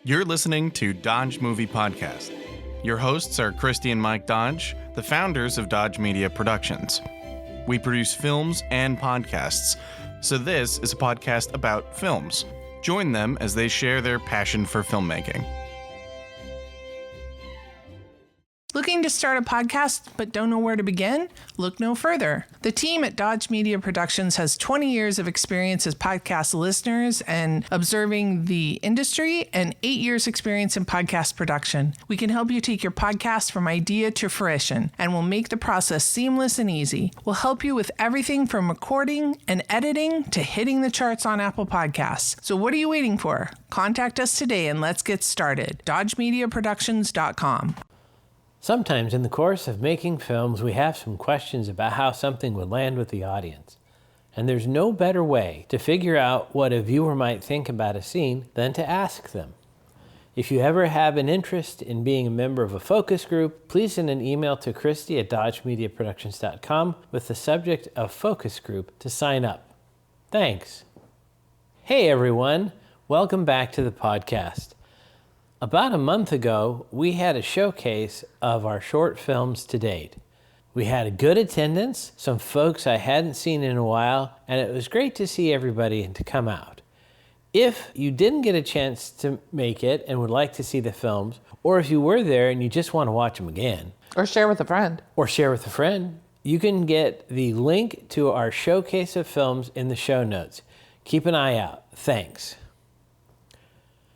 You're listening to Dodge Movie Podcast. Your hosts are Christy and Mike Dodge, the founders of Dodge Media Productions. We produce films and podcasts, so this is a podcast about films. Join them as they share their passion for filmmaking. Looking to start a podcast but don't know where to begin? Look no further. The team at Dodge Media Productions has 20 years of experience as podcast listeners and observing the industry and 8 years experience in podcast production. We can help you take your podcast from idea to fruition, and we'll make the process seamless and easy. We'll help you with everything from recording and editing to hitting the charts on Apple Podcasts. So what are you waiting for? Contact us today and let's get started. DodgeMediaProductions.com. Sometimes in the course of making films, we have some questions about how something would land with the audience. And there's no better way to figure out what a viewer might think about a scene than to ask them. If you ever have an interest in being a member of a focus group, please send an email to Christy at DodgeMediaProductions.com with the subject of focus group to sign up. Thanks. Hey everyone, welcome back to the podcast. About a month ago, we had a showcase of our short films to date. We had a good attendance, some folks I hadn't seen in a while, and it was great to see everybody and to come out. If you didn't get a chance to make it and would like to see the films, or if you were there and you just want to watch them again, or share with a friend, you can get the link to our showcase of films in the show notes. Keep an eye out. Thanks.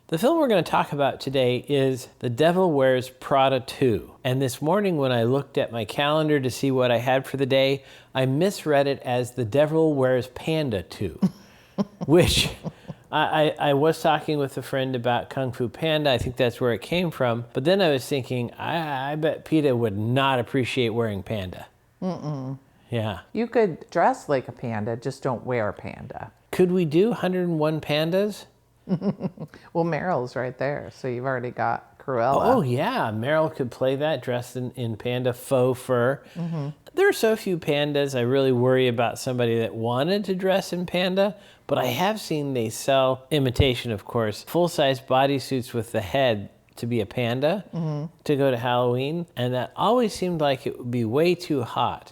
The film we're going to talk about today is The Devil Wears Prada 2. And this morning when I looked at my calendar to see what I had for the day, I misread it as The Devil Wears Panda 2, which I was talking with a friend about Kung Fu Panda. I think that's where it came from. But then I was thinking, I bet PETA would not appreciate wearing panda. Yeah. You could dress like a panda, just don't wear a panda. Could we do 101 pandas? Well, Meryl's right there, so you've already got Cruella. Oh, yeah. Meryl could play that dressed in panda faux fur. Mm-hmm. There are so few pandas. I really worry about somebody that wanted to dress in panda, but I have seen they sell, imitation of course, full-size bodysuits with the head to be a panda to go to Halloween, and that always seemed like it would be way too hot.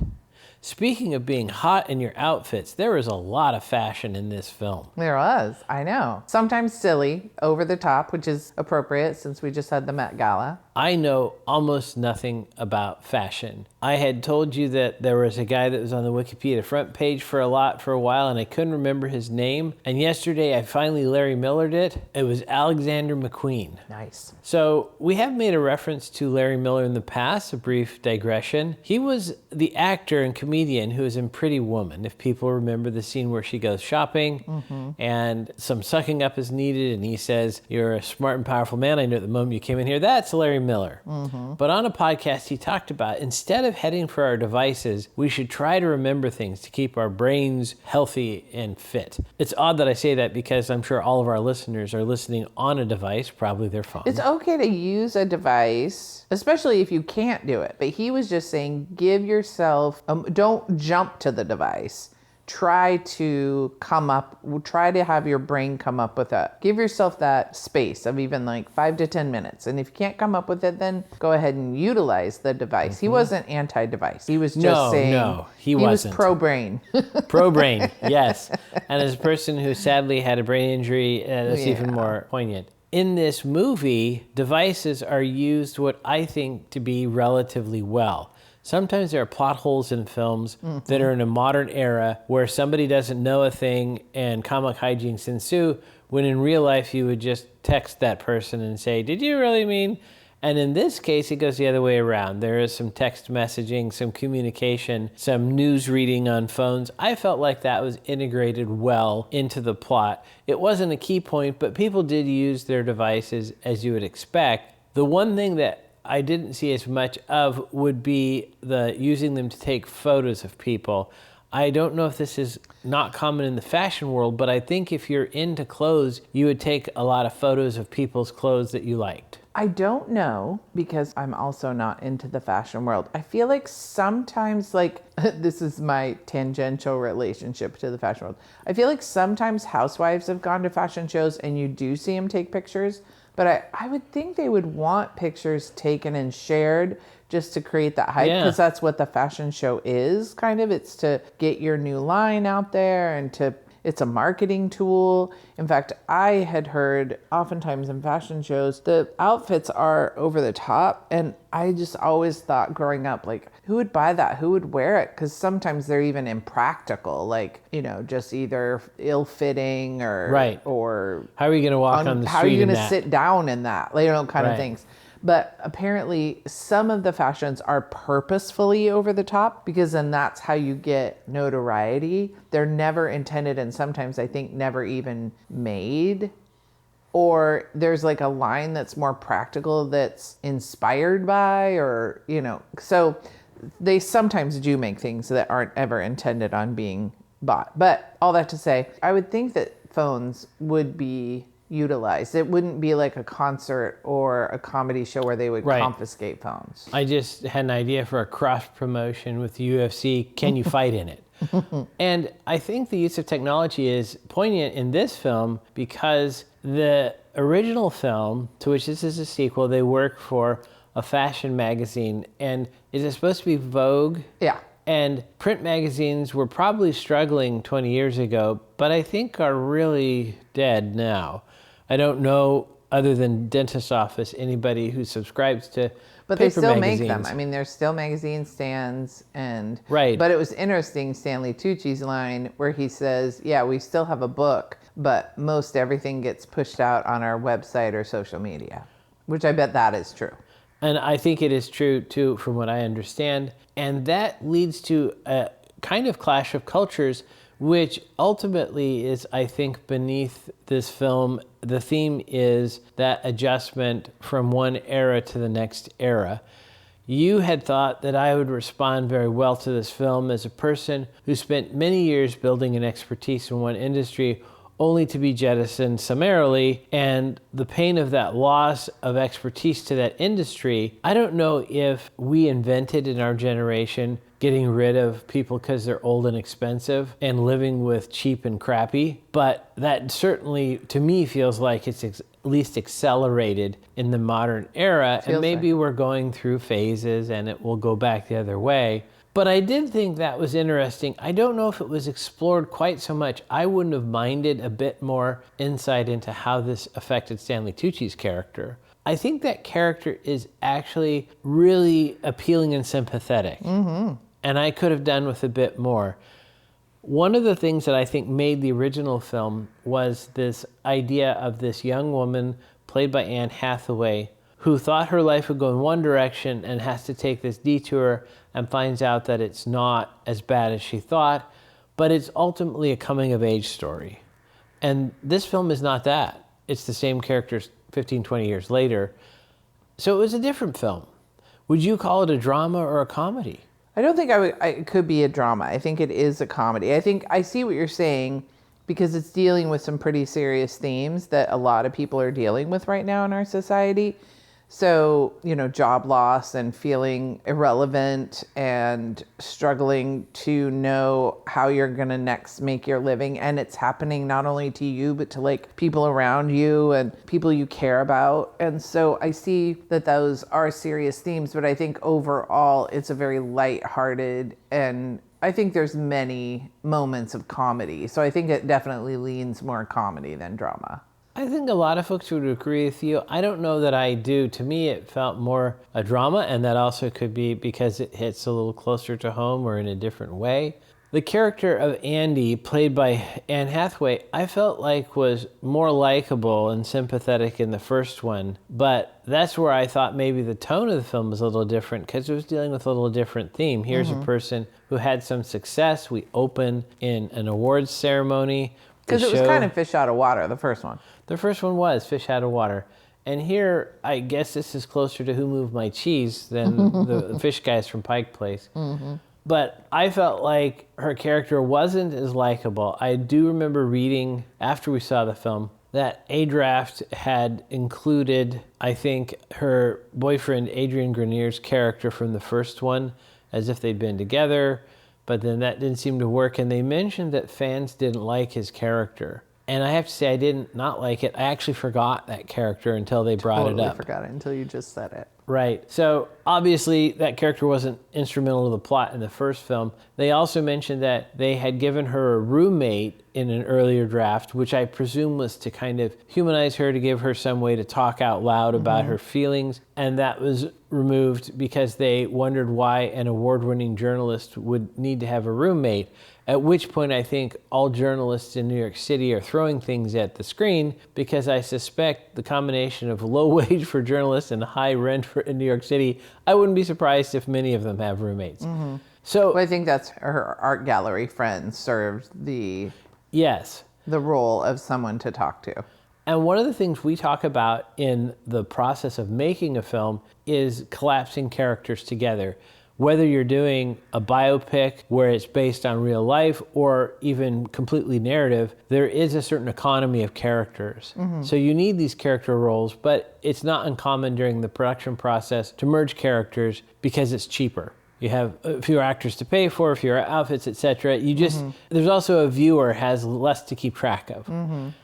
Speaking of being hot in your outfits, there was a lot of fashion in this film. There was, I know. Sometimes silly, over the top, which is appropriate since we just had the Met Gala. I know almost nothing about fashion. I had told you that there was a guy that was on the Wikipedia front page for a while, and I couldn't remember his name. And yesterday I finally Larry Millered it. It was Alexander McQueen. Nice. So we have made a reference to Larry Miller in the past, a brief digression. He was the actor and comedian who was in Pretty Woman, if people remember the scene where she goes shopping and some sucking up is needed, and he says, "You're a smart and powerful man. I knew at the moment you came in here." That's Larry Miller. But on a podcast he talked about, instead of heading for our devices, we should try to remember things to keep our brains healthy and fit. It's odd that I say that because I'm sure all of our listeners are listening on a device, probably their phone. It's okay to use a device, especially if you can't do it. But he was just saying, give yourself, don't jump to the device. Try to have your brain come up with give yourself that space of even like 5 to 10 minutes. And if you can't come up with it, then go ahead and utilize the device. He wasn't anti-device. He was just saying. No, he wasn't. He was pro-brain. Pro-brain, yes. And as a person who sadly had a brain injury, that's even more poignant. In this movie, devices are used what I think to be relatively well. Sometimes there are plot holes in films that are in a modern era where somebody doesn't know a thing and comic hijinks ensue, when in real life you would just text that person and say, "Did you really mean?" And in this case, it goes the other way around. There is some text messaging, some communication, some news reading on phones. I felt like that was integrated well into the plot. It wasn't a key point, but people did use their devices as you would expect. The one thing that I didn't see as much of would be the using them to take photos of people. I don't know if this is not common in the fashion world, but I think if you're into clothes, you would take a lot of photos of people's clothes that you liked. I don't know, because I'm also not into the fashion world. I feel like sometimes, like, this is my tangential relationship to the fashion world. I feel like sometimes housewives have gone to fashion shows and you do see them take pictures, but I would think they would want pictures taken and shared just to create that hype, because that's what the fashion show is, kind of. It's to get your new line out there, and it's a marketing tool. In fact, I had heard oftentimes in fashion shows, the outfits are over the top. And I just always thought growing up, like, who would buy that? Who would wear it? Because sometimes they're even impractical, like, just either ill-fitting or how are you going to walk on the street? How are you going in to that? sit down in that? Kind of things. But apparently some of the fashions are purposefully over the top, because then that's how you get notoriety. They're never intended, and sometimes I think never even made. Or there's like a line that's more practical that's inspired by, or, so they sometimes do make things that aren't ever intended on being bought. But all that to say, I would think that phones would be utilized. It wouldn't be like a concert or a comedy show where they would confiscate phones. I just had an idea for a cross promotion with the UFC. Can you fight in it? And I think the use of technology is poignant in this film because the original film, to which this is a sequel, they work for a fashion magazine. And is it supposed to be Vogue? Yeah. And print magazines were probably struggling 20 years ago, but I think are really dead now. I don't know, other than dentist's office, anybody who subscribes to But paper they still magazines. make them. I mean, there's still magazine stands and... Right. But it was interesting, Stanley Tucci's line, where he says, yeah, we still have a book, but most everything gets pushed out on our website or social media, which I bet that is true. And I think it is true, too, from what I understand. And that leads to a kind of clash of cultures, which ultimately is, I think, beneath this film. The theme is that adjustment from one era to the next era. You had thought that I would respond very well to this film as a person who spent many years building an expertise in one industry only to be jettisoned summarily, and the pain of that loss of expertise to that industry. I don't know if we invented in our generation getting rid of people because they're old and expensive and living with cheap and crappy, but that certainly, to me, feels like it's at least accelerated in the modern era, and maybe we're going through phases and it will go back the other way. But I did think that was interesting. I don't know if it was explored quite so much. I wouldn't have minded a bit more insight into how this affected Stanley Tucci's character. I think that character is actually really appealing and sympathetic. Mm-hmm. And I could have done with a bit more. One of the things that I think made the original film was this idea of this young woman played by Anne Hathaway who thought her life would go in one direction and has to take this detour and finds out that it's not as bad as she thought, but it's ultimately a coming-of-age story. And this film is not that. It's the same characters 15, 20 years later. So it was a different film. Would you call it a drama or a comedy? I don't think it could be a drama. I think it is a comedy. I think I see what you're saying, because it's dealing with some pretty serious themes that a lot of people are dealing with right now in our society. So, job loss and feeling irrelevant and struggling to know how you're going to next make your living. And it's happening not only to you, but to like people around you and people you care about. And so I see that those are serious themes, but I think overall it's a very lighthearted, and I think there's many moments of comedy. So I think it definitely leans more comedy than drama. I think a lot of folks would agree with you. I don't know that I do. To me, it felt more a drama, and that also could be because it hits a little closer to home or in a different way. The character of Andy, played by Anne Hathaway, I felt like was more likable and sympathetic in the first one, but that's where I thought maybe the tone of the film was a little different because it was dealing with a little different theme. Here's a person who had some success. We open in an awards ceremony. Because it was kind of fish out of water, the first one. The first one was fish out of water. And here, I guess this is closer to Who Moved My Cheese than the fish guys from Pike Place. Mm-hmm. But I felt like her character wasn't as likable. I do remember reading, after we saw the film, that a draft had included, I think, her boyfriend Adrian Grenier's character from the first one, as if they'd been together, but then that didn't seem to work. And they mentioned that fans didn't like his character. And I have to say, I didn't not like it. I actually forgot that character until they brought it up. I forgot it until you just said it. Right. So obviously that character wasn't instrumental to the plot in the first film. They also mentioned that they had given her a roommate in an earlier draft, which I presume was to kind of humanize her, to give her some way to talk out loud about her feelings. And that was removed because they wondered why an award-winning journalist would need to have a roommate. At which point I think all journalists in New York City are throwing things at the screen, because I suspect the combination of low wage for journalists and high rent in New York City, I wouldn't be surprised if many of them have roommates. So Well, I think that's her art gallery friend served the yes. role of someone to talk to. And one of the things we talk about in the process of making a film is collapsing characters together. Whether you're doing a biopic where it's based on real life or even completely narrative, there is a certain economy of characters. So you need these character roles, but it's not uncommon during the production process to merge characters because it's cheaper. You have fewer actors to pay for, fewer outfits, etc. You just, there's also a viewer has less to keep track of.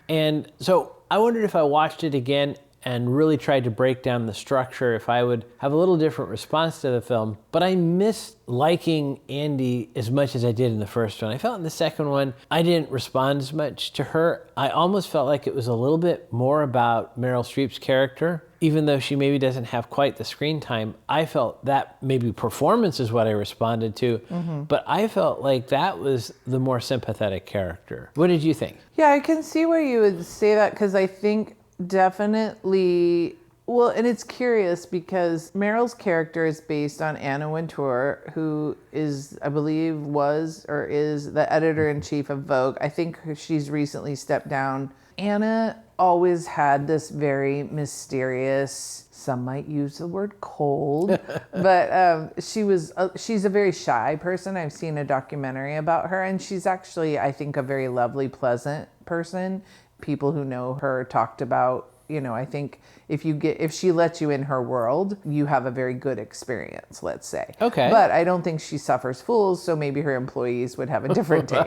And so I wondered if I watched it again and really tried to break down the structure, if I would have a little different response to the film. But I missed liking Andy as much as I did in the first one. I felt in the second one, I didn't respond as much to her. I almost felt like it was a little bit more about Meryl Streep's character. Even though she maybe doesn't have quite the screen time, I felt that maybe performance is what I responded to. But I felt like that was the more sympathetic character. What did you think? Yeah, I can see where you would say that, because I think definitely, well, and it's curious because Meryl's character is based on Anna Wintour, who is, I believe, was or is the editor-in-chief of Vogue. I think she's recently stepped down. Anna always had this very mysterious, some might use the word cold, but she's a very shy person. I've seen a documentary about her, and she's actually, I think, a very lovely, pleasant person. People who know her talked about, I think if she lets you in her world, you have a very good experience, let's say. Okay. But I don't think she suffers fools, so maybe her employees would have a different take.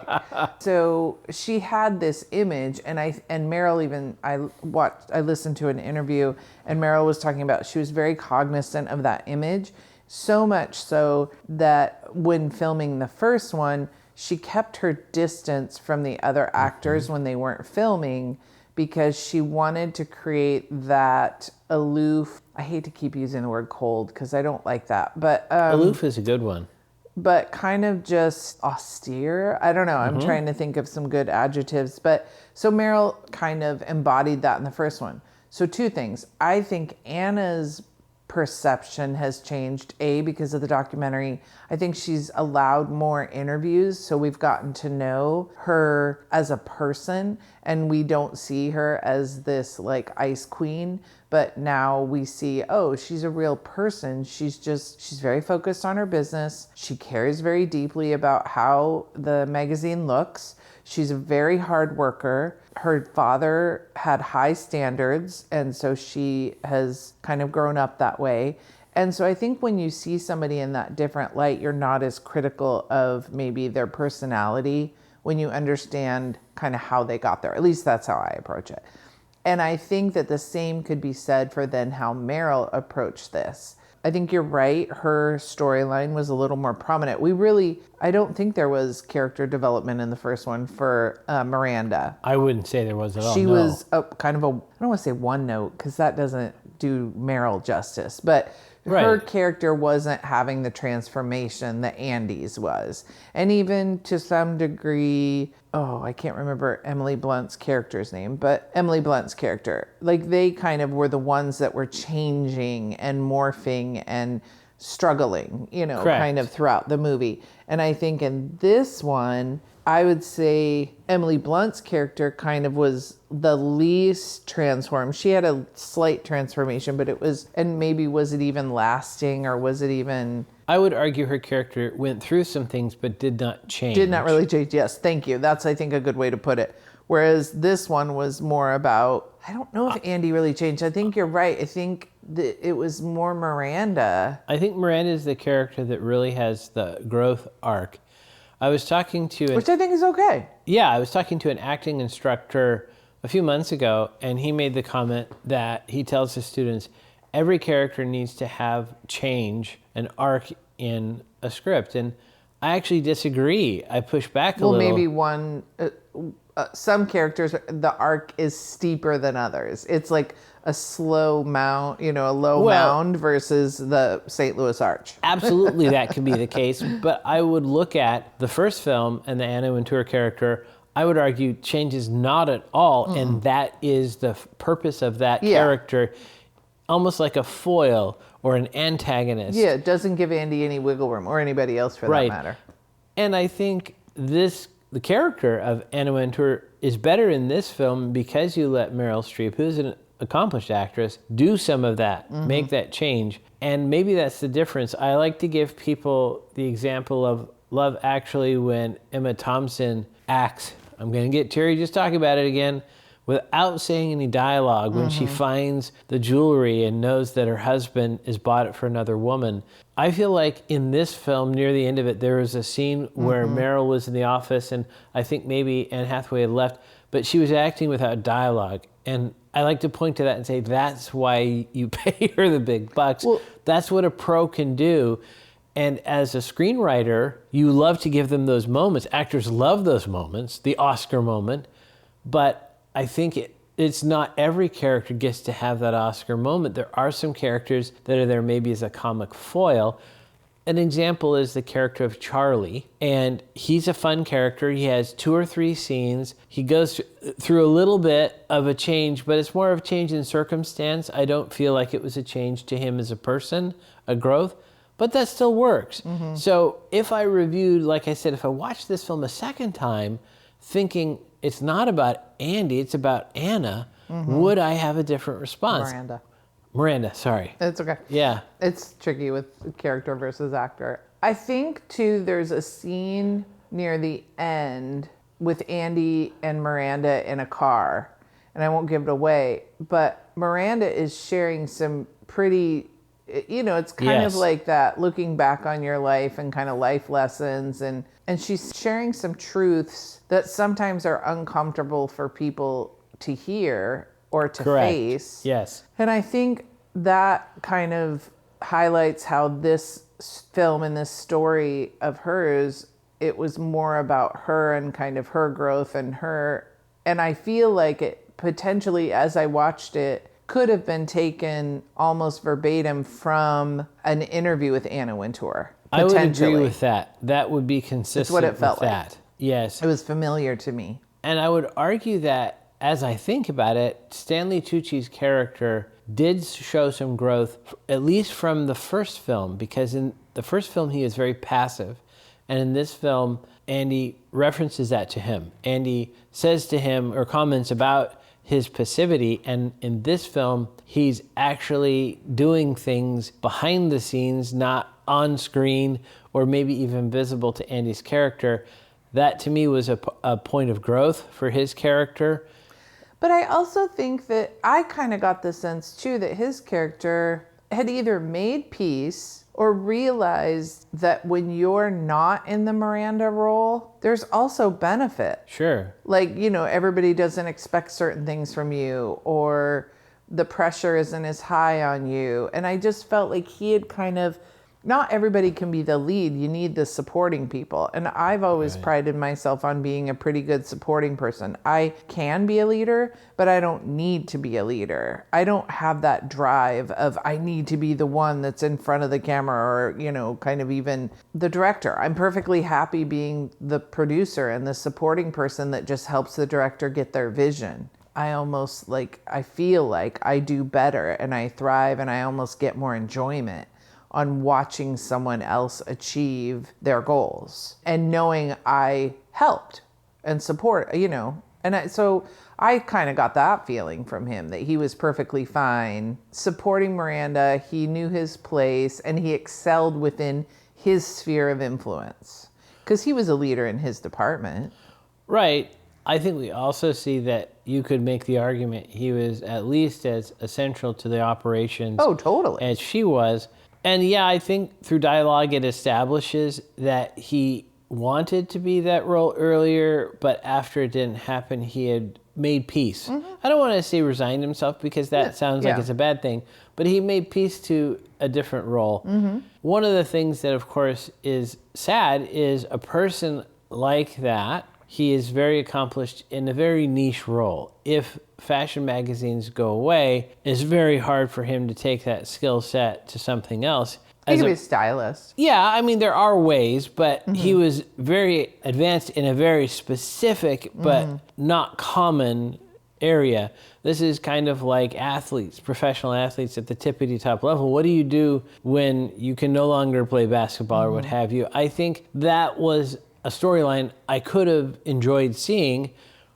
So she had this image, and Meryl even, I listened to an interview, and Meryl was talking about she was very cognizant of that image, so much so that when filming the first one, she kept her distance from the other actors when they weren't filming, because she wanted to create that aloof, I hate to keep using the word cold because I don't like that, but Aloof is a good one. But kind of just austere. I don't know. I'm trying to think of some good adjectives. But so Meryl kind of embodied that in the first one. So two things. I think Anna's perception has changed, because of the documentary. I think she's allowed more interviews, so we've gotten to know her as a person, and we don't see her as this like ice queen, but now we see, she's a real person. She's very focused on her business. She cares very deeply about how the magazine looks. She's a very hard worker. Her father had high standards, and so she has kind of grown up that way. And so I think when you see somebody in that different light, you're not as critical of maybe their personality when you understand kind of how they got there. At least that's how I approach it. And I think that the same could be said for then how Meryl approached this. I think you're right. Her storyline was a little more prominent. I don't think there was character development in the first one for Miranda. I wouldn't say there was at all. She was I don't want to say one note because that doesn't do Meryl justice, but her character wasn't having the transformation that Andy's was. And even to some degree, I can't remember Emily Blunt's character's name, but Emily Blunt's character, like they kind of were the ones that were changing and morphing and struggling, kind of throughout the movie. And I think in this one, I would say Emily Blunt's character kind of was the least transformed. She had a slight transformation, but was it even lasting, or was it even... I would argue her character went through some things, but did not change. Did not really change. Yes, thank you. That's, I think, a good way to put it. Whereas this one was more about, I don't know if Andy really changed. I think you're right. I think that it was more Miranda. I think Miranda is the character that really has the growth arc. I was talking to Which I think is okay. Yeah, I was talking to an acting instructor a few months ago, and he made the comment that he tells his students every character needs to have change, an arc in a script. And I actually disagree. I push back a little. Well, maybe one, some characters, the arc is steeper than others. It's like a slow mound, a low mound versus the St. Louis Arch. Absolutely, that could be the case. But I would look at the first film and the Anna Wintour character, I would argue changes not at all. And that is the purpose of that character, almost like a foil or an antagonist. Yeah, it doesn't give Andy any wiggle room, or anybody else for that matter. And I think the character of Anna Wintour is better in this film because you let Meryl Streep, who's an accomplished actress, do some of that, make that change. And maybe that's the difference. I like to give people the example of Love Actually when Emma Thompson acts, I'm going to get teary just talking about it again, without saying any dialogue when she finds the jewelry and knows that her husband has bought it for another woman. I feel like in this film, near the end of it, there was a scene where Meryl was in the office, and I think maybe Anne Hathaway had left, but she was acting without dialogue. And I like to point to that and say, that's why you pay her the big bucks. Well, that's what a pro can do. And as a screenwriter, you love to give them those moments. Actors love those moments, the Oscar moment. But I think it's not every character gets to have that Oscar moment. There are some characters that are there maybe as a comic foil. An example is the character of Charlie, and he's a fun character. He has 2 or 3 scenes. He goes through a little bit of a change, but it's more of a change in circumstance. I don't feel like it was a change to him as a person, a growth, but that still works. So if I reviewed, like I said, if I watched this film a second time, thinking it's not about Andy, it's about Anna, would I have a different response? Miranda, sorry. It's okay. Yeah. It's tricky with character versus actor. I think, too, there's a scene near the end with Andy and Miranda in a car, and I won't give it away, but Miranda is sharing some pretty, it's kind of like that looking back on your life and kind of life lessons, and she's sharing some truths that sometimes are uncomfortable for people to hear or to face. Yes. And I think that kind of highlights how this film and this story of hers, it was more about her and kind of her growth and her. And I feel like it potentially, as I watched it, could have been taken almost verbatim from an interview with Anna Wintour. I would agree with that. That would be consistent. That's what it felt with like. That. Yes. It was familiar to me. And I would argue that as I think about it, Stanley Tucci's character did show some growth, at least from the first film, because in the first film he was very passive. And in this film, Andy references that to him. Andy says to him or comments about his passivity. And in this film, he's actually doing things behind the scenes, not on screen or maybe even visible to Andy's character. That to me was a point of growth for his character. But I also think that I kind of got the sense, too, that his character had either made peace or realized that when you're not in the Miranda role, there's also benefit. Sure. Like, everybody doesn't expect certain things from you, or the pressure isn't as high on you. And I just felt like he had kind of, not everybody can be the lead. You need the supporting people. And I've always prided myself on being a pretty good supporting person. I can be a leader, but I don't need to be a leader. I don't have that drive of I need to be the one that's in front of the camera or, kind of even the director. I'm perfectly happy being the producer and the supporting person that just helps the director get their vision. I feel like I do better and I thrive and I almost get more enjoyment on watching someone else achieve their goals and knowing I helped and support, so I kind of got that feeling from him, that he was perfectly fine supporting Miranda. He knew his place and he excelled within his sphere of influence because he was a leader in his department. Right. I think we also see that you could make the argument he was at least as essential to the operations Oh, totally. as she was. And yeah, I think through dialogue it establishes that he wanted to be that role earlier, but after it didn't happen, he had made peace. I don't want to say resigned himself because that sounds like it's a bad thing, but he made peace to a different role. One of the things that, of course, is sad is a person like that, he is very accomplished in a very niche role. If fashion magazines go away, it's very hard for him to take that skill set to something else. He could be a stylist. Yeah, I mean, there are ways, but he was very advanced in a very specific but not common area. This is kind of like athletes, professional athletes at the tippity top level. What do you do when you can no longer play basketball or what have you? I think that was a storyline I could have enjoyed seeing.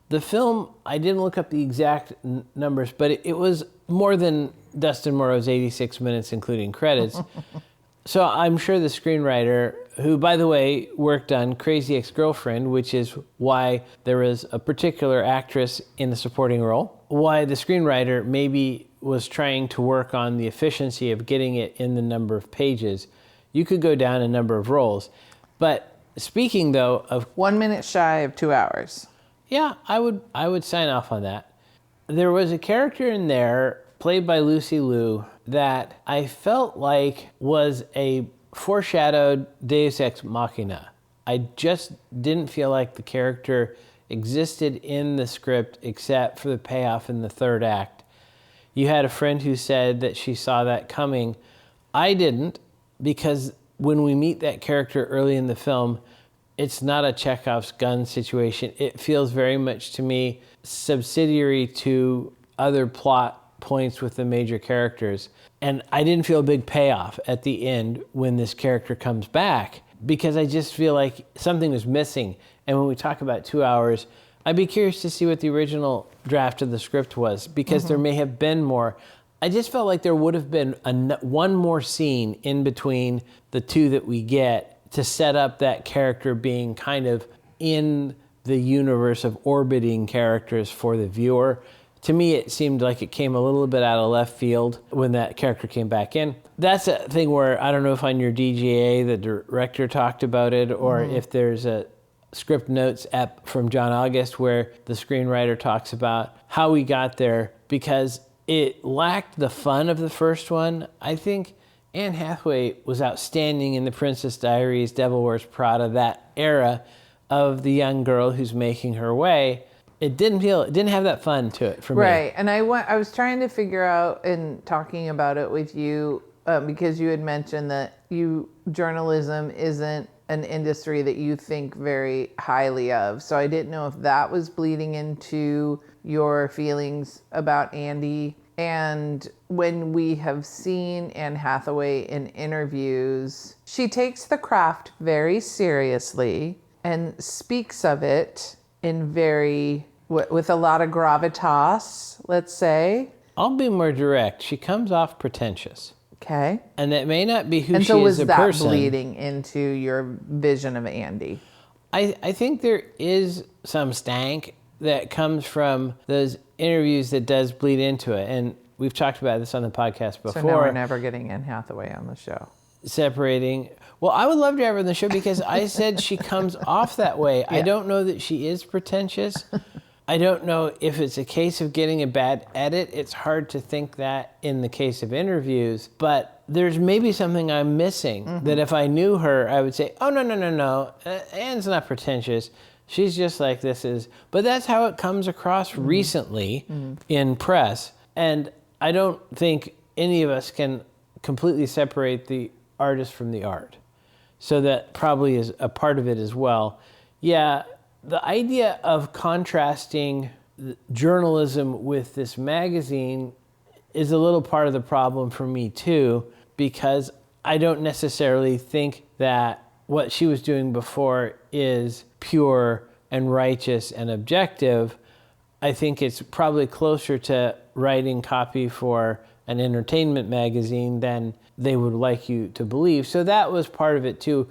The film, I didn't look up the exact numbers, but it was more than Dustin Morrow's 86 minutes, including credits. So I'm sure the screenwriter, who, by the way, worked on Crazy Ex-Girlfriend, which is why there was a particular actress in the supporting role, why the screenwriter maybe was trying to work on the efficiency of getting it in the number of pages. You could go down a number of roles. But speaking, though, of... 1 minute shy of 2 hours. Yeah, I would sign off on that. There was a character in there, played by Lucy Liu, that I felt like was a foreshadowed Deus Ex Machina. I just didn't feel like the character existed in the script except for the payoff in the third act. You had a friend who said that she saw that coming. I didn't, because when we meet that character early in the film, it's not a Chekhov's gun situation. It feels very much to me subsidiary to other plot points with the major characters. And I didn't feel a big payoff at the end when this character comes back, because I just feel like something was missing. And when we talk about 2 hours, I'd be curious to see what the original draft of the script was, because there may have been more. I just felt like there would have been one more scene in between the two that we get to set up that character being kind of in the universe of orbiting characters for the viewer. To me, it seemed like it came a little bit out of left field when that character came back in. That's a thing where I don't know if on your DGA the director talked about it, or if there's a script notes app from John August where the screenwriter talks about how we got there, because it lacked the fun of the first one. I think Anne Hathaway was outstanding in The Princess Diaries, Devil Wears Prada, that era of the young girl who's making her way. It didn't have that fun to it for me. Right, and I was trying to figure out, and talking about it with you, because you had mentioned that journalism isn't an industry that you think very highly of. So I didn't know if that was bleeding into your feelings about Andy. And when we have seen Anne Hathaway in interviews, she takes the craft very seriously and speaks of it in with a lot of gravitas, let's say. I'll be more direct. She comes off pretentious. Okay. And that may not be who and she so is was as a that person. bleeding into your vision of Andy? I think there is some stank that comes from those interviews that does bleed into it. And we've talked about this on the podcast before. So now we're never getting Anne Hathaway on the show. Separating. Well, I would love to have her on the show because I said she comes off that way. Yeah. I don't know that she is pretentious. I don't know if it's a case of getting a bad edit. It's hard to think that in the case of interviews, but there's maybe something I'm missing that if I knew her, I would say, oh, no. Anne's not pretentious. She's just like this is. But that's how it comes across recently in press. And I don't think any of us can completely separate the artist from the art. So that probably is a part of it as well. Yeah, the idea of contrasting journalism with this magazine is a little part of the problem for me too, because I don't necessarily think that what she was doing before is pure and righteous and objective. I think it's probably closer to writing copy for an entertainment magazine than they would like you to believe. So that was part of it too.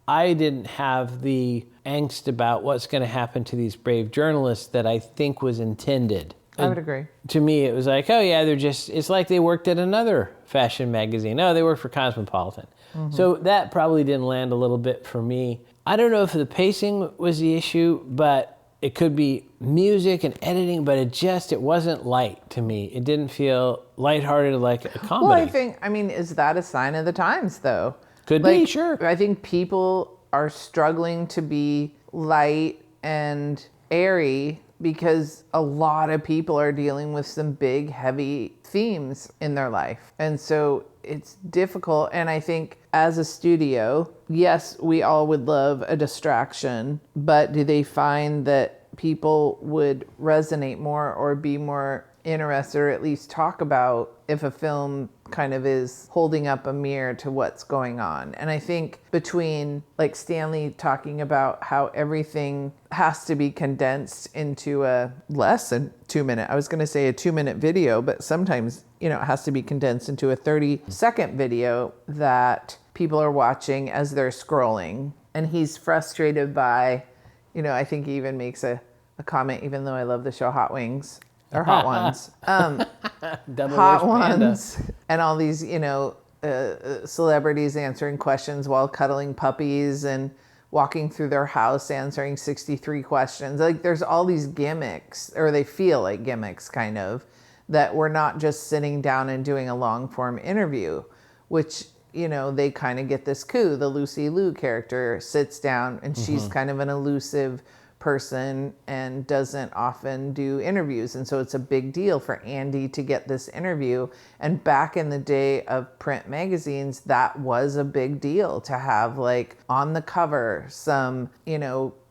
I didn't have the angst about what's going to happen to these brave journalists that I think was intended. I would agree. To me, it was like, oh yeah, it's like they worked at another fashion magazine. Oh, they work for Cosmopolitan. So that probably didn't land a little bit for me. I don't know if the pacing was the issue, but it could be music and editing, but it wasn't light to me. It didn't feel lighthearted like a comedy. Well, is that a sign of the times, though? Could be, sure. I think people are struggling to be light and airy because a lot of people are dealing with some big, heavy themes in their life. And so it's difficult. And I think as a studio, yes, we all would love a distraction, but do they find that people would resonate more or be more interested, or at least talk about if a film kind of is holding up a mirror to what's going on? And I think between like Stanley talking about how everything has to be condensed into a less than 2 minute, I was going to say a 2-minute video, but sometimes, it has to be condensed into a 30-second video that people are watching as they're scrolling. And he's frustrated by, I think he even makes a comment, even though I love the show Hot Wings. Or Hot Ones. Hot Ones. And all these, celebrities answering questions while cuddling puppies and walking through their house answering 63 questions. Like there's all these gimmicks, or they feel like gimmicks kind of, that we're not just sitting down and doing a long form interview, which, they kind of get this coup. The Lucy Liu character sits down and she's kind of an elusive person and doesn't often do interviews, and so it's a big deal for Andy to get this interview. And back in the day of print magazines, that was a big deal to have like on the cover some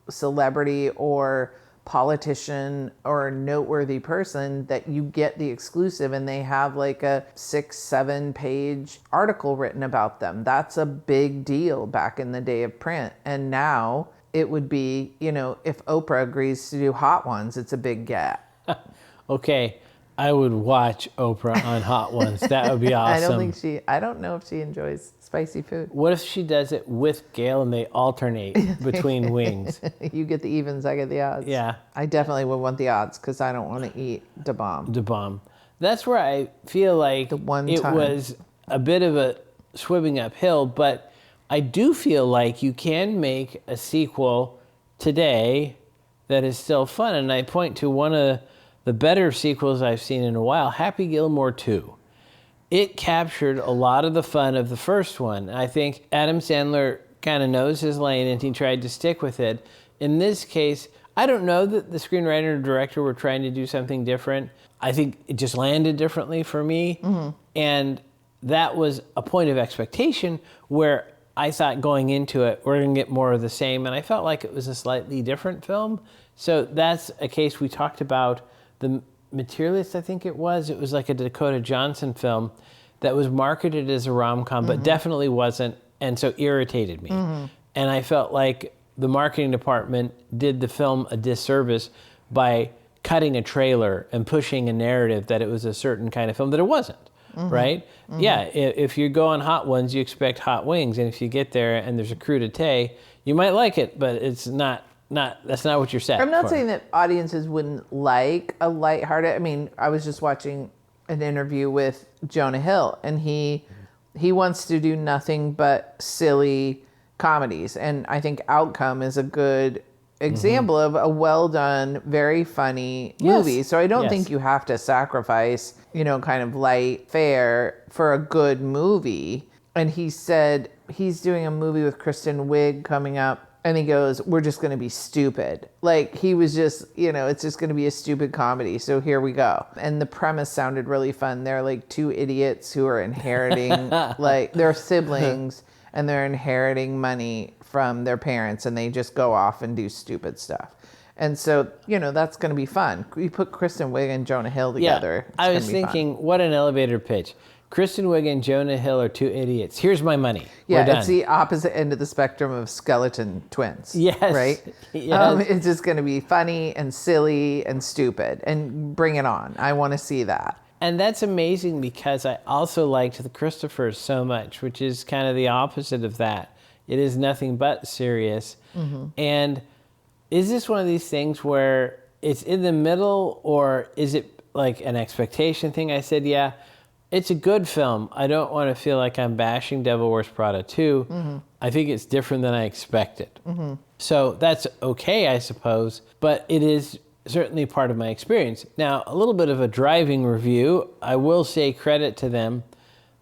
celebrity or politician or noteworthy person that you get the exclusive, and they have like a 6-7 page article written about them. That's a big deal back in the day of print. And now it would be, if Oprah agrees to do Hot Ones, it's a big get. Okay, I would watch Oprah on Hot Ones. That would be awesome. I don't know if she enjoys spicy food. What if she does it with Gail and they alternate between wings? You get the evens, I get the odds. Yeah. I definitely would want the odds because I don't want to eat da bomb. Da bomb. That's where I feel like it was a bit of a swimming uphill, but I do feel like you can make a sequel today that is still fun. And I point to one of the better sequels I've seen in a while, Happy Gilmore 2. It captured a lot of the fun of the first one. I think Adam Sandler kind of knows his lane and he tried to stick with it. In this case, I don't know that the screenwriter or director were trying to do something different. I think it just landed differently for me. And that was a point of expectation where I thought going into it, we're going to get more of the same, and I felt like it was a slightly different film. So that's a case we talked about. The Materialist, I think it was like a Dakota Johnson film that was marketed as a rom-com, but definitely wasn't, and so irritated me. And I felt like the marketing department did the film a disservice by cutting a trailer and pushing a narrative that it was a certain kind of film that it wasn't. Right? Yeah, if you go on Hot Ones, you expect hot wings, and if you get there and there's a crudité, you might like it, but it's not that's not what you're set I'm not for. saying that audiences wouldn't like a lighthearted. I was just watching an interview with Jonah Hill, and he wants to do nothing but silly comedies, and I think Outcome is a good example of a well done, very funny movie. So I don't think you have to sacrifice, kind of light fare for a good movie. And he said he's doing a movie with Kristen Wiig coming up, and he goes, we're just going to be stupid. Like he was just, it's just going to be a stupid comedy. So here we go. And the premise sounded really fun. They're like two idiots who are inheriting, like they're siblings, and they're inheriting money from their parents, and they just go off and do stupid stuff. And so, that's going to be fun. You put Kristen Wiig and Jonah Hill together. Yeah, I was thinking, what an elevator pitch. Kristen Wiig and Jonah Hill are two idiots. Here's my money. Yeah, we're done. It's the opposite end of the spectrum of skeleton twins. Yes. Right? Yes. It's just going to be funny and silly and stupid. And bring it on. I want to see that. And that's amazing because I also liked the Christophers so much, which is kind of the opposite of that. It is nothing but serious. And is this one of these things where it's in the middle, or is it like an expectation thing? I said, yeah, it's a good film. I don't want to feel like I'm bashing Devil Wears Prada 2. I think it's different than I expected. So that's okay, I suppose, but it is certainly part of my experience. Now, a little bit of a driving review. I will say credit to them.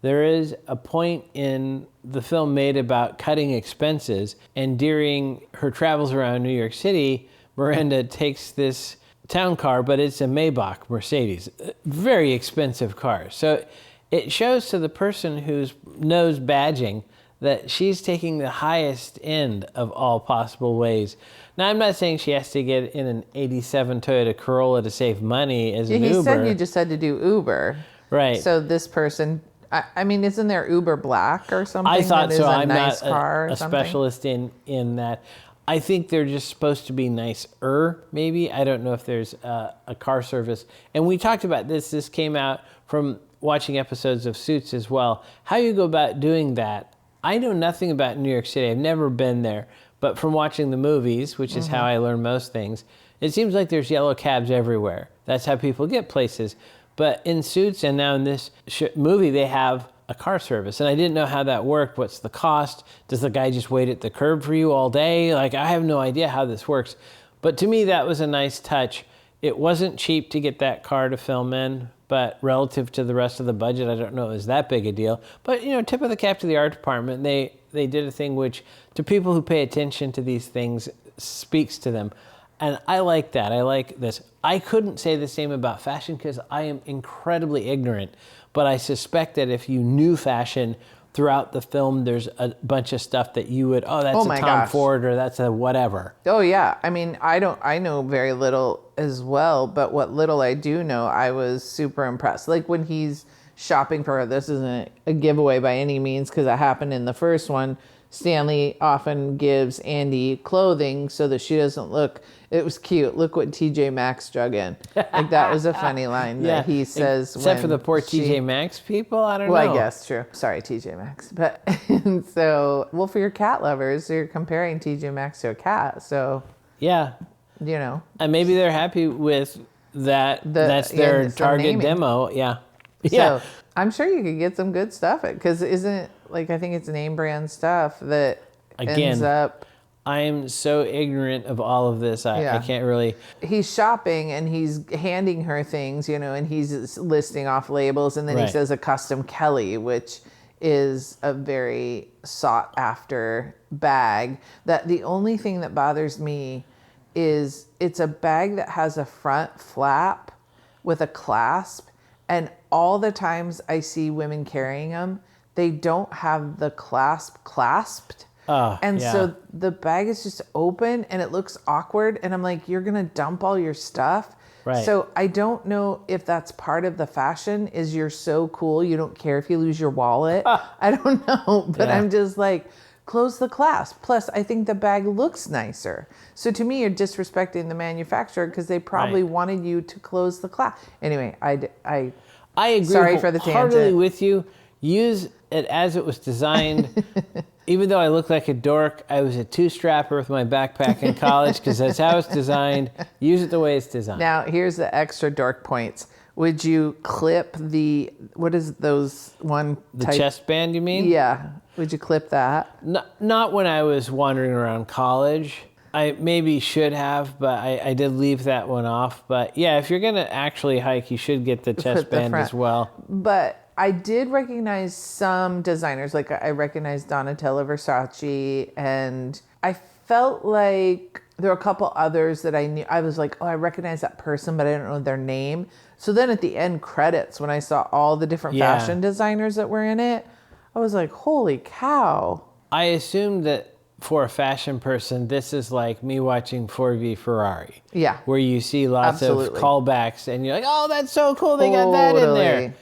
There is a point in the film made about cutting expenses, and during her travels around New York City, Miranda takes this town car, but it's a Maybach Mercedes, very expensive car. So it shows to the person who knows badging that she's taking the highest end of all possible ways. Now, I'm not saying she has to get in an 87 Toyota Corolla to save money as an Uber. He said you just had to do Uber. Right. So this person, I mean, isn't there Uber Black or something? I thought that so. Is a I'm nice not car a specialist in that. I think they're just supposed to be nicer, maybe. I don't know if there's a car service. And we talked about this. This came out from watching episodes of Suits as well. How you go about doing that. I know nothing about New York City. I've never been there. But from watching the movies, which is how I learn most things, it seems like there's yellow cabs everywhere. That's how people get places. But in Suits and now in this movie, they have a car service. And I didn't know how that worked. What's the cost? Does the guy just wait at the curb for you all day? Like, I have no idea how this works. But to me, that was a nice touch. It wasn't cheap to get that car to film in, but relative to the rest of the budget, I don't know it was that big a deal. But, you know, tip of the cap to the art department. They did a thing which, to people who pay attention to these things, speaks to them. And I like that. I like this. I couldn't say the same about fashion because I am incredibly ignorant. But I suspect that if you knew fashion throughout the film, there's a bunch of stuff that you would, that's a Tom Ford or that's a whatever. Oh yeah. I mean, I know very little as well, but what little I do know, I was super impressed. Like when he's shopping for her, this isn't a giveaway by any means because it happened in the first one. Stanley often gives Andy clothing so that she doesn't look. It was cute. Look what TJ Maxx drug in. Like that was a funny line that he says. Except for the poor TJ Maxx people, I don't know. Well, I guess true. Sorry, TJ Maxx. But so, well, for your cat lovers, you're comparing TJ Maxx to a cat. So yeah, you know, and maybe they're happy with that. That's their target demo. Yeah. So I'm sure you could get some good stuff because isn't like I think it's name brand stuff that ends up. I'm so ignorant of all of this. I can't really. He's shopping and he's handing her things, you know, and he's listing off labels, and then he says a custom Kelly, which is a very sought after bag. That the only thing that bothers me is it's a bag that has a front flap with a clasp. And all the times I see women carrying them, they don't have the clasp clasped. So the bag is just open and it looks awkward. And I'm like, you're going to dump all your stuff. Right. So I don't know if that's part of the fashion is you're so cool. You don't care if you lose your wallet. I don't know. But I'm just like, close the clasp. Plus, I think the bag looks nicer. So to me, you're disrespecting the manufacturer because they probably wanted you to close the clasp. Anyway, I agree. Sorry for the tangent. With you. Use it as it was designed. Even though I look like a dork, I was a two-strapper with my backpack in college because that's how it's designed. Use it the way it's designed. Now, here's the extra dork points. Would you clip the, what is those one The chest band, you mean? Yeah. Would you clip that? Not when I was wandering around college. I maybe should have, but I did leave that one off. But yeah, if you're going to actually hike, you should get the chest band as well. But I did recognize some designers. Like I recognized Donatella Versace, and I felt like there were a couple others that I knew. I was like, oh, I recognize that person, but I don't know their name. So then at the end credits, when I saw all the different fashion designers that were in it, I was like, holy cow. I assumed that for a fashion person, this is like me watching Ford v Ferrari. Yeah. Where you see lots of callbacks and you're like, oh, that's so cool. They got that in there.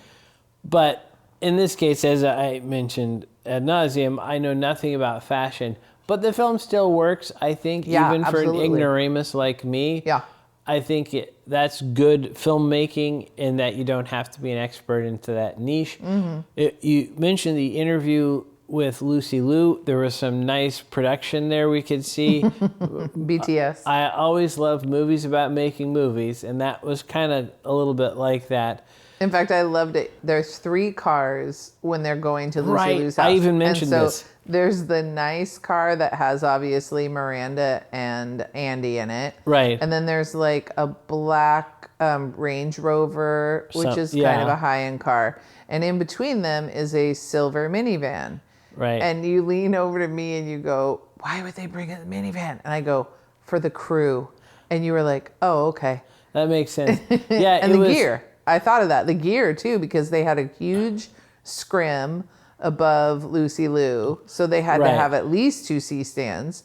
But in this case, as I mentioned ad nauseum, I know nothing about fashion. But the film still works, I think, even for an ignoramus like me. Yeah. I think that's good filmmaking in that you don't have to be an expert into that niche. Mm-hmm. You mentioned the interview with Lucy Liu. There was some nice production there we could see. BTS. I always love movies about making movies, and that was kind of a little bit like that. In fact, I loved it. There's 3 cars when they're going to Lucy Liu's house. I even mentioned and so this. There's the nice car that has obviously Miranda and Andy in it. Right. And then there's like a black Range Rover, which is kind of a high-end car. And in between them is a silver minivan. Right. And you lean over to me and you go, why would they bring a minivan? And I go, for the crew. And you were like, oh, okay. That makes sense. Yeah. And the gear. I thought of that. The gear, too, because they had a huge scrim above Lucy Liu. So they had to have at least 2 C-stands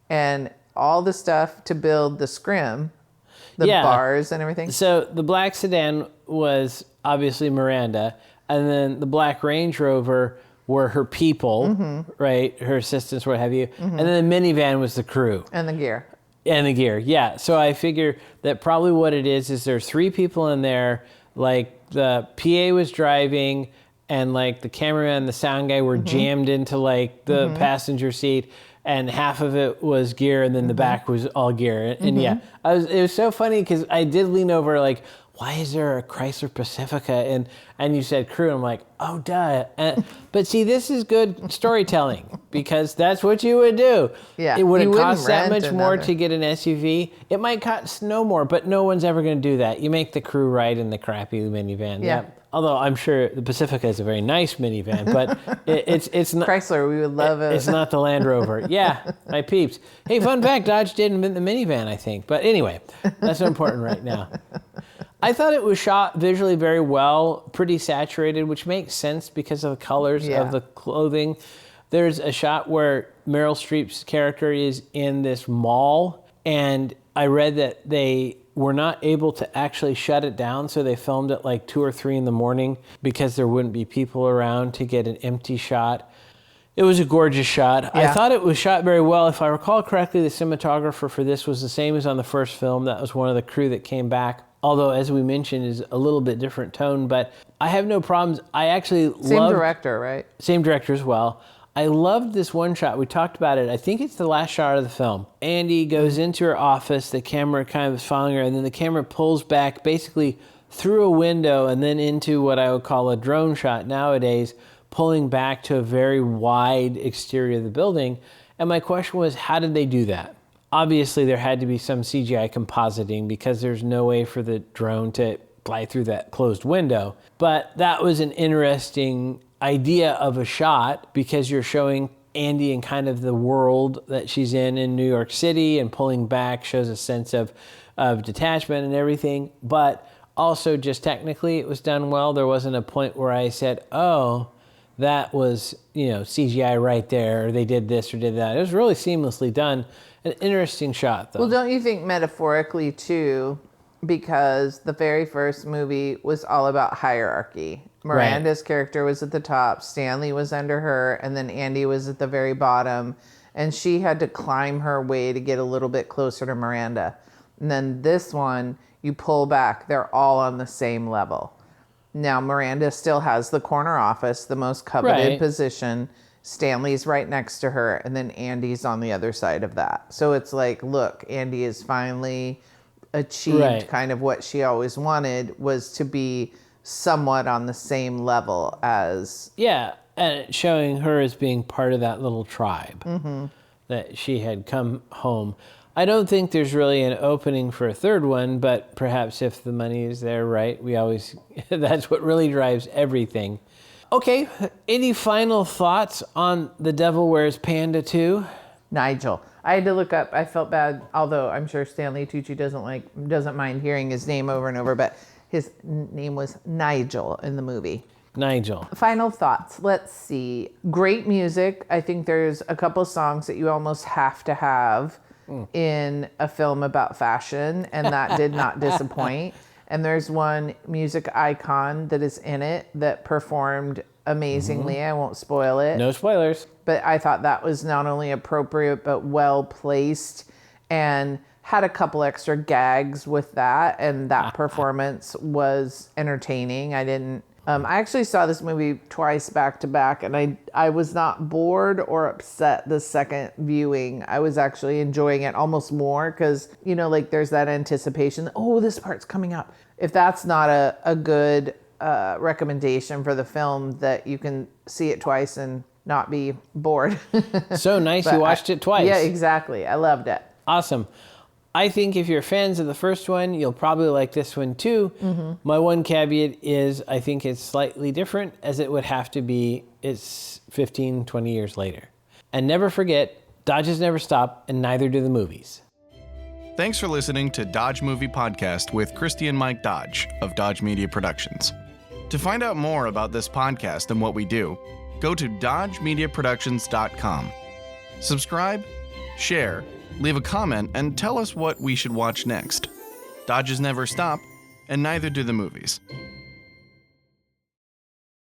and all the stuff to build the scrim, the bars and everything. So the black sedan was obviously Miranda, and then the black Range Rover were her people, right? Her assistants, what have you. And then the minivan was the crew. And the gear. And the gear, yeah. So I figure that probably what it is there's 3 people in there. Like the PA was driving, and like the cameraman and the sound guy were jammed into like the passenger seat, and half of it was gear, and then the back was all gear. And yeah, it was so funny because I did lean over like, why is there a Chrysler Pacifica? And you said crew, and I'm like, oh, duh. But see, this is good storytelling because that's what you would do. Yeah. Would it cost that rent much more another. to get an SUV? It might cost no more, but no one's ever going to do that. You make the crew ride in the crappy minivan. Yeah. Yep. Although I'm sure the Pacifica is a very nice minivan, but it's not. Chrysler, we would love it. It's not the Land Rover. Yeah, my peeps. Hey, fun fact, Dodge did invent the minivan, I think. But anyway, that's not important right now. I thought it was shot visually very well, pretty saturated, which makes sense because of the colors of the clothing. There's a shot where Meryl Streep's character is in this mall, and I read that they were not able to actually shut it down, so they filmed at like 2 or 3 in the morning because there wouldn't be people around to get an empty shot. It was a gorgeous shot. Yeah. I thought it was shot very well. If I recall correctly, the cinematographer for this was the same as on the first film. That was one of the crew that came back. Although, as we mentioned, is a little bit different tone, but I have no problems. I actually Same director, right? Same director as well. I loved this one shot. We talked about it. I think it's the last shot of the film. Andy goes into her office. The camera kind of is following her, and then the camera pulls back basically through a window and then into what I would call a drone shot nowadays, pulling back to a very wide exterior of the building. And my question was, how did they do that? Obviously, there had to be some CGI compositing because there's no way for the drone to fly through that closed window. But that was an interesting idea of a shot because you're showing Andy in kind of the world that she's in New York City, and pulling back shows a sense of detachment and everything. But also just technically it was done well. There wasn't a point where I said, oh, that was, CGI right there, or they did this or did that. It was really seamlessly done. An interesting shot, though. Well, don't you think metaphorically, too, because the very first movie was all about hierarchy. Miranda's character was at the top, Stanley was under her, and then Andy was at the very bottom, and she had to climb her way to get a little bit closer to Miranda. And then this one, you pull back, they're all on the same level. Now, Miranda still has the corner office, the most coveted position. Stanley's right next to her, and then Andy's on the other side of that. So it's like, look, Andy has finally achieved kind of what she always wanted, was to be somewhat on the same level as... Yeah, and showing her as being part of that little tribe that she had come home. I don't think there's really an opening for a third one, but perhaps if the money is there, right? We always... that's what really drives everything. Okay, any final thoughts on The Devil Wears Panda 2? Nigel. I had to look up. I felt bad, although I'm sure Stanley Tucci doesn't mind hearing his name over and over, but his name was Nigel in the movie. Nigel. Final thoughts. Let's see. Great music. I think there's a couple songs that you almost have to have in a film about fashion, and that did not disappoint. And there's one music icon that is in it that performed amazingly. I won't spoil it. No spoilers. But I thought that was not only appropriate, but well placed, and had a couple extra gags with that. And that performance was entertaining. I didn't I actually saw this movie twice back to back, and I was not bored or upset the second viewing. I was actually enjoying it almost more because, like there's that anticipation. Oh, this part's coming up. If that's not a good recommendation for the film, that you can see it twice and not be bored. So nice you watched it twice. Yeah, exactly. I loved it. Awesome. I think if you're fans of the first one, you'll probably like this one too. My one caveat is I think it's slightly different, as it would have to be. It's 15, 20 years later. And never forget, Dodges never stop, and neither do the movies. Thanks for listening to Dodge Movie Podcast with Christy and Mike Dodge of Dodge Media Productions. To find out more about this podcast and what we do, go to dodgemediaproductions.com. Subscribe, share, leave a comment, and tell us what we should watch next. Dodges never stop, and neither do the movies.